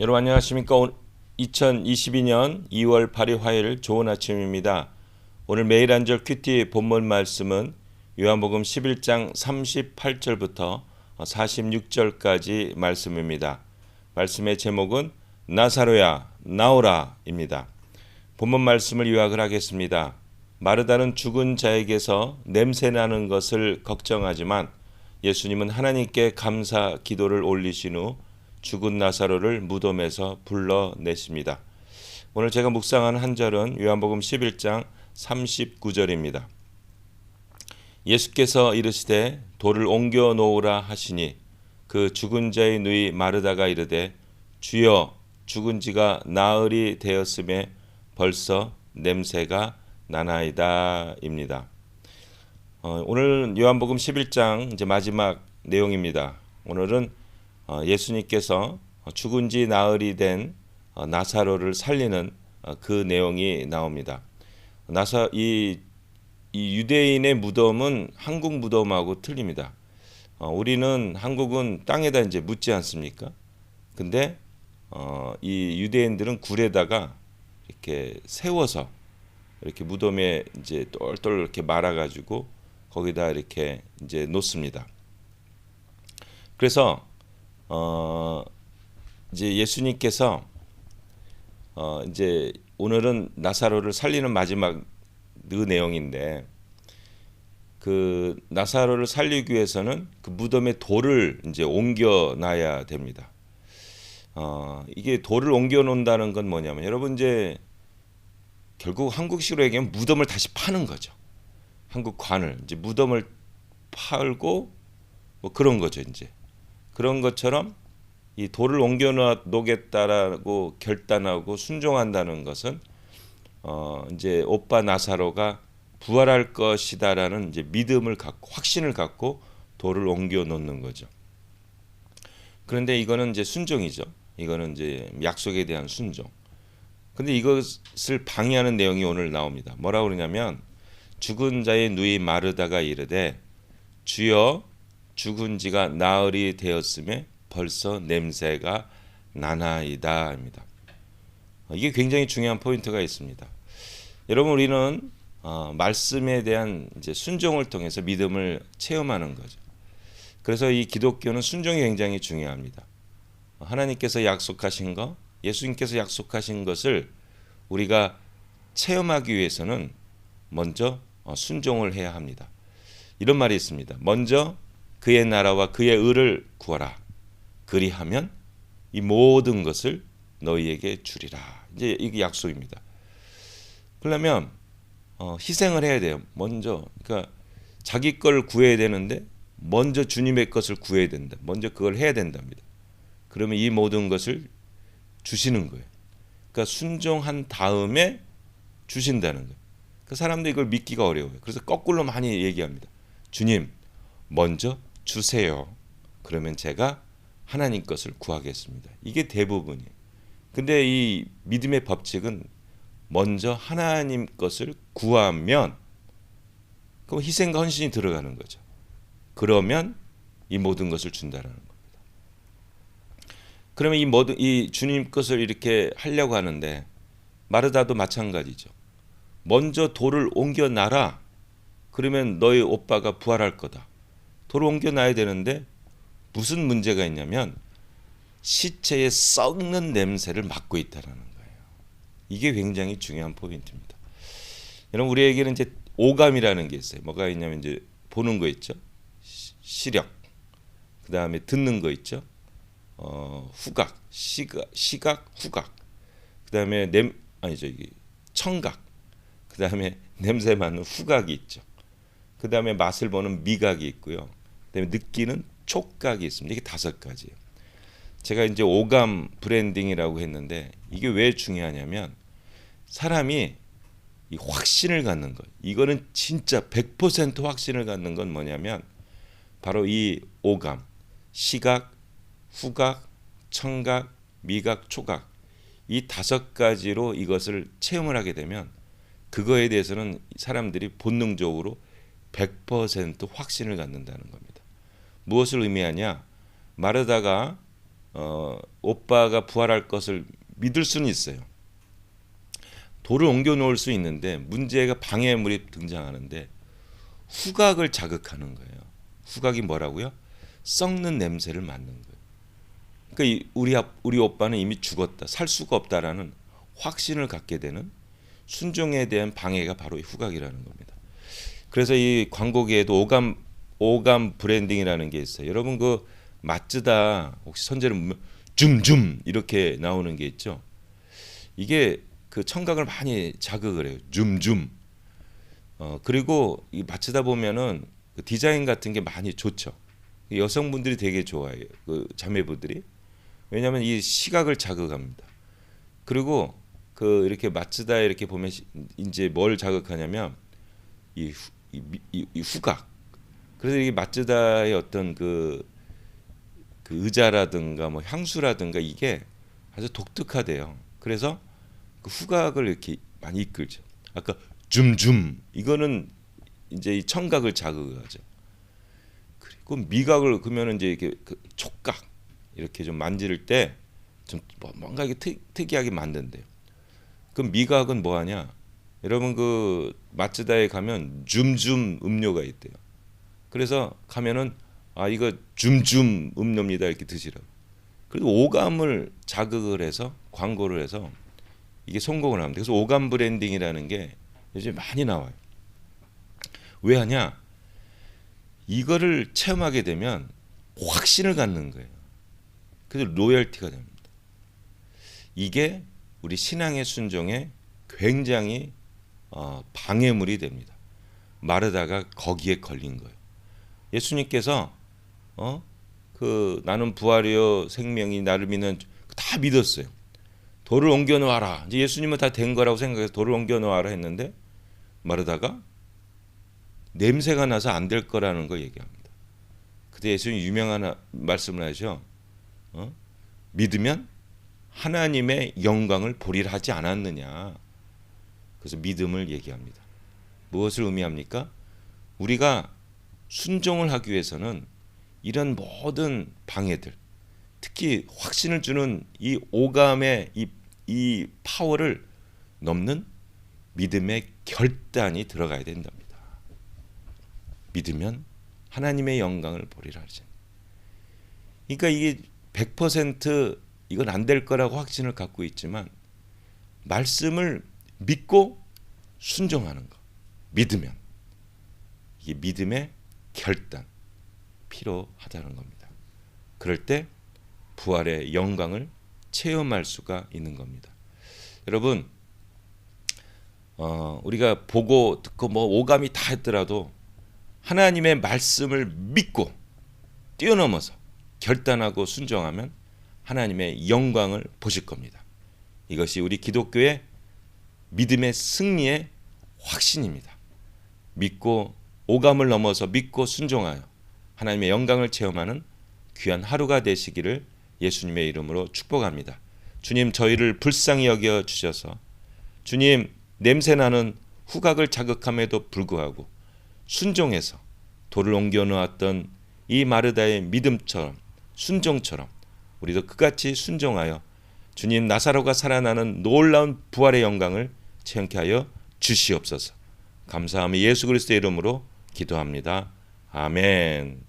여러분 안녕하십니까? 2022년 2월 8일 화요일 좋은 아침입니다. 오늘 매일 한절 큐티 본문 말씀은 요한복음 11장 38절부터 46절까지 말씀입니다. 말씀의 제목은 나사로야 나오라입니다. 본문 말씀을 요약을 하겠습니다. 마르다는 죽은 자에게서 냄새나는 것을 걱정하지만 예수님은 하나님께 감사 기도를 올리신 후 죽은 나사로를 무덤에서 불러내십니다. 오늘 제가 묵상한 한 절은 요한복음 11장 39절입니다. 예수께서 이르시되 돌을 옮겨 놓으라 하시니 그 죽은 자의 누이 마르다가 이르되 주여 죽은 지가 나흘이 되었음에 벌써 냄새가 나나이다입니다. 오늘 요한복음 11장 이제 마지막 내용입니다. 오늘은 예수님께서 죽은 지 나흘이 된 나사로를 살리는 그 내용이 나옵니다. 이 유대인의 무덤은 한국 무덤하고 틀립니다. 우리는 한국은 땅에다 이제 묻지 않습니까? 근데 이 유대인들은 굴에다가 이렇게 세워서 이렇게 무덤에 이제 똘똘 이렇게 말아가지고 거기다 이렇게 이제 놓습니다. 그래서 이제 예수님께서 이제 오늘은 나사로를 살리는 마지막 그 내용인데 그 나사로를 살리기 위해서는 그 무덤에 돌을 이제 옮겨 놔야 됩니다. 이게 돌을 옮겨 놓는다는 건 뭐냐면 여러분 이제 결국 한국식으로 얘기하면 무덤을 다시 파는 거죠. 한국 관을 이제 무덤을 팔고 뭐 그런 거죠 이제. 그런 것처럼 이 돌을 옮겨 놓겠다라고 결단하고 순종한다는 것은 이제 오빠 나사로가 부활할 것이다라는 이제 믿음을 갖고 확신을 갖고 돌을 옮겨 놓는 거죠. 그런데 이거는 이제 순종이죠. 이거는 이제 약속에 대한 순종. 근데 이것을 방해하는 내용이 오늘 나옵니다. 뭐라고 그러냐면 죽은 자의 누이 마르다가 이르되 주여 죽은 지가 나흘이 되었음에 벌써 냄새가 나나이다입니다. 이게 굉장히 중요한 포인트가 있습니다. 여러분 우리는 말씀에 대한 이제 순종을 통해서 믿음을 체험하는 거죠. 그래서 이 기독교는 순종이 굉장히 중요합니다. 하나님께서 약속하신 거, 예수님께서 약속하신 것을 우리가 체험하기 위해서는 먼저 순종을 해야 합니다. 이런 말이 있습니다. 먼저 그의 나라와 그의 의를 구하라. 그리하면 이 모든 것을 너희에게 주리라. 이제 이게 약속입니다. 그러면 희생을 해야 돼요. 먼저 그러니까 자기 걸 구해야 되는데 먼저 주님의 것을 구해야 된다. 먼저 그걸 해야 된답니다. 그러면 이 모든 것을 주시는 거예요. 그러니까 순종한 다음에 주신다는 거예요. 그 사람들이 이걸 믿기가 어려워요. 그래서 거꾸로 많이 얘기합니다. 주님 먼저 주세요. 그러면 제가 하나님 것을 구하겠습니다. 이게 대부분이에요. 근데 이 믿음의 법칙은 먼저 하나님 것을 구하면 그럼 희생과 헌신이 들어가는 거죠. 그러면 이 모든 것을 준다라는 겁니다. 그러면 이 주님 것을 이렇게 하려고 하는데 마르다도 마찬가지죠. 먼저 돌을 옮겨 놔라. 그러면 너희 오빠가 부활할 거다. 돌을 옮겨 놔야 되는데 무슨 문제가 있냐면 시체의 썩는 냄새를 맡고 있다는 거예요. 이게 굉장히 중요한 포인트입니다. 여러분 우리에게는 이제 오감이라는 게 있어요. 뭐가 있냐면 이제 보는 거 있죠. 시력. 그 다음에 듣는 거 있죠. 후각, 시각, 후각. 그 다음에 청각. 그 다음에 냄새 맡는 후각이 있죠. 그 다음에 맛을 보는 미각이 있고요. 그 다음에 느끼는 촉각이 있습니다. 이게 5가지예요. 제가 이제 오감 브랜딩이라고 했는데 이게 왜 중요하냐면 사람이 이 확신을 갖는 것. 이거는 진짜 100% 확신을 갖는 건 뭐냐면 바로 이 오감, 시각, 후각, 청각, 미각, 촉각 이 5가지로 이것을 체험을 하게 되면 그거에 대해서는 사람들이 본능적으로 100% 확신을 갖는다는 겁니다. 무엇을 의미하냐? 마르다가 오빠가 부활할 것을 믿을 수는 있어요. 돌을 옮겨 놓을 수 있는데 문제가 방해물이 등장하는데 후각을 자극하는 거예요. 후각이 뭐라고요? 썩는 냄새를 맡는 거예요. 그러니까 우리 오빠는 이미 죽었다, 살 수가 없다라는 확신을 갖게 되는 순종에 대한 방해가 바로 이 후각이라는 겁니다. 그래서 이 광고계에도 오감 브랜딩이라는 게 있어요. 여러분 그 마츠다 혹시 선제를 보면 줌줌 이렇게 나오는 게 있죠. 이게 그 청각을 많이 자극을 해요. 줌줌. 그리고 이 마츠다 보면은 그 디자인 같은 게 많이 좋죠. 여성분들이 되게 좋아해요. 그 자매분들이. 왜냐하면 이 시각을 자극합니다. 그리고 그 이렇게 마츠다에 이렇게 보면 이제 뭘 자극하냐면 이 후각. 그래서 이 마츠다의 어떤 그 의자라든가 뭐 향수라든가 이게 아주 독특하대요. 그래서 그 후각을 이렇게 많이 이끌죠. 아까 줌줌 이거는 이제 이 청각을 자극하죠. 그리고 미각을 그러면 이제 이렇게 그 촉각 이렇게 좀 만질 때 좀 뭔가 이게 특이하게 만든대요. 그 미각은 뭐 하냐? 여러분 그 마츠다에 가면 줌줌 음료가 있대요. 그래서 가면은 이거 줌줌 음료입니다 이렇게 드시라고. 그래도 오감을 자극을 해서 광고를 해서 이게 성공을 합니다. 그래서 오감 브랜딩이라는 게 요즘 많이 나와요. 왜 하냐? 이거를 체험하게 되면 확신을 갖는 거예요. 그래서 로열티가 됩니다. 이게 우리 신앙의 순종에 굉장히 방해물이 됩니다. 마르다가 거기에 걸린 거예요. 예수님께서 그 나는 부활이요 생명이 나를 믿는 다 믿었어요. 돌을 옮겨 놓아라. 이제 예수님은 다 된 거라고 생각해서 돌을 옮겨 놓아라 했는데 마르다가 냄새가 나서 안 될 거라는 걸 얘기합니다. 그때 예수님 유명한 말씀을 하죠. 믿으면 하나님의 영광을 보리라 하지 않았느냐. 그래서 믿음을 얘기합니다. 무엇을 의미합니까? 우리가 순종을 하기 위해서는 이런 모든 방해들, 특히 확신을 주는 이 오감의 이 파워를 넘는 믿음의 결단이 들어가야 된답니다. 믿으면 하나님의 영광을 보리라 하지. 그러니까 이게 100% 이건 안 될 거라고 확신을 갖고 있지만 말씀을 믿고 순종하는 거. 믿으면 이게 믿음의 결단 필요하다는 겁니다. 그럴 때 부활의 영광을 체험할 수가 있는 겁니다. 여러분 우리가 보고 듣고 뭐 오감이 다 했더라도 하나님의 말씀을 믿고 뛰어넘어서 결단하고 순종하면 하나님의 영광을 보실 겁니다. 이것이 우리 기독교의 믿음의 승리의 확신입니다. 믿고 오감을 넘어서 믿고 순종하여 하나님의 영광을 체험하는 귀한 하루가 되시기를 예수님의 이름으로 축복합니다. 주님 저희를 불쌍히 여겨 주셔서 주님 냄새나는 후각을 자극함에도 불구하고 순종해서 돌을 옮겨 놓았던 이 마르다의 믿음처럼 순종처럼 우리도 그같이 순종하여 주님 나사로가 살아나는 놀라운 부활의 영광을 체험케 하여 주시옵소서. 감사하며 예수 그리스도의 이름으로 기도합니다. 아멘.